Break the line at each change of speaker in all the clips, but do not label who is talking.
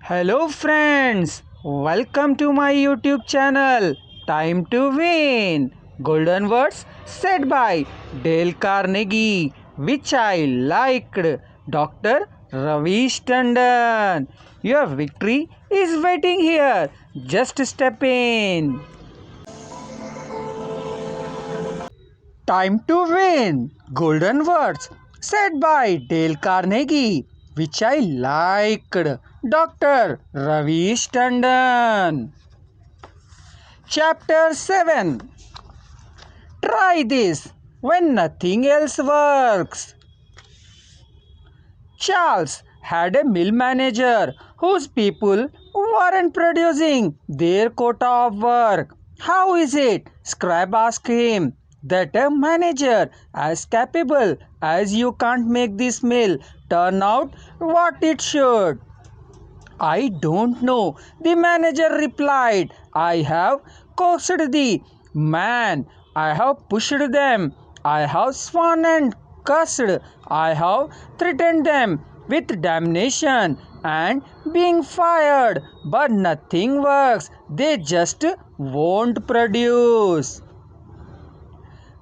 Hello friends, welcome to my YouTube channel. Time to win. Golden words said by Dale Carnegie, which I liked. Dr. Ravi Tandon. Your victory is waiting here. Just step in. Time to win. Golden words said by Dale Carnegie, which I liked. Dr. Ravi Tandon. Chapter 7. Try this when nothing else works. Charles had a mill manager whose people weren't producing their quota of work. How is it? Scrap asked him. That a manager as capable as you can't make this mill turn out what it should? I don't know, the manager replied. I have coaxed the man, I have pushed them, I have sworn and cursed, I have threatened them with damnation and being fired, but nothing works, they just won't produce.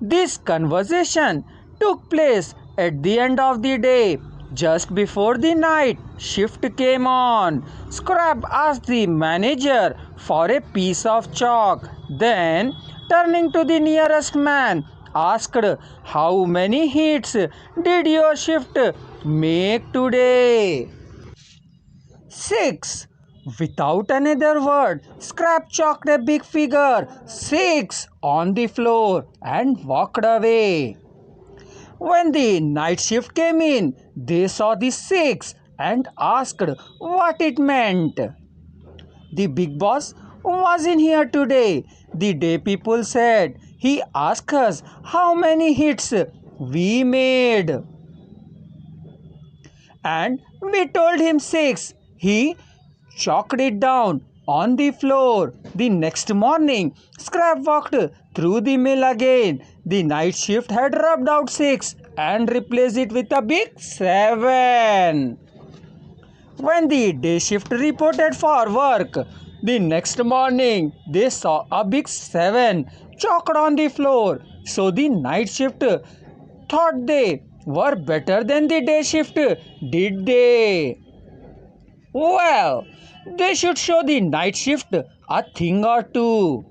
This conversation took place at the end of the day, just before the night shift came on. Scrap asked the manager for a piece of chalk. Then, turning to the nearest man, asked, "How many hits did your shift make today?" 6. Without another word, Scrap chalked a big figure 6 on the floor and walked away. When the night shift came in, they saw the 6 and asked what it meant. The big boss wasn't here today, the day people said. He asked us how many hits we made. And we told him 6. He chalked it down on the floor. The next morning, Scrap walked through the mill again. The night shift had rubbed out 6 and replaced it with a big 7. When the day shift reported for work, the next morning they saw a big 7 chalked on the floor. So the night shift thought they were better than the day shift, did they? Well, they should show the night shift a thing or two.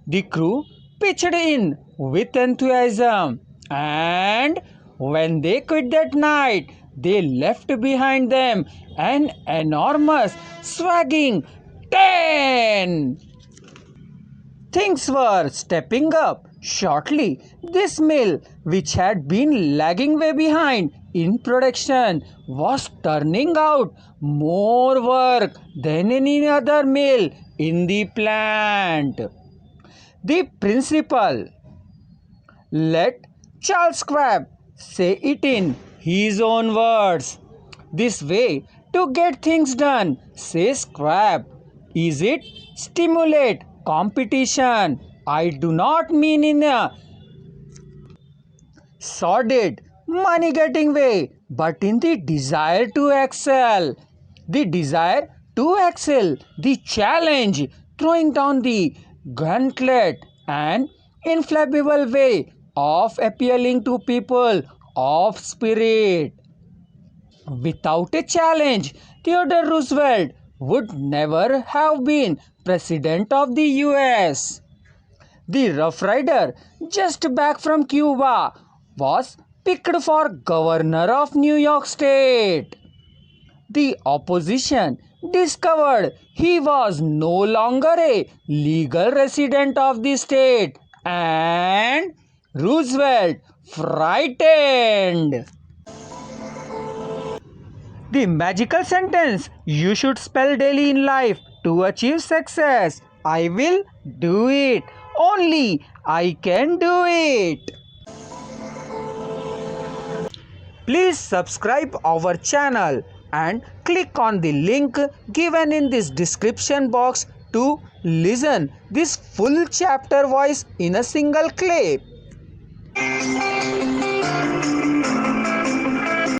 The crew pitched in with enthusiasm, and when they quit that night, they left behind them an enormous swagging 10. Things were stepping up. Shortly, this mill, which had been lagging way behind in production, was turning out more work than any other mill in the plant. The principal let Charles Scrap say it in his own words. This way to get things done, says Scrap. Is it stimulate competition? I do not mean in a sordid, money getting way, but in the desire to excel. The desire to excel, the challenge, throwing down the gauntlet, an infallible way of appealing to people of spirit. Without a challenge, Theodore Roosevelt would never have been President of the US. The Rough Rider, just back from Cuba, was picked for Governor of New York State. The opposition discovered he was no longer a legal resident of the state, and Roosevelt frightened. The magical sentence you should spell daily in life to achieve success. I will do it. Only I can do it. Please subscribe our channel and click on the link given in this description box to listen this full chapter voice in a single clip.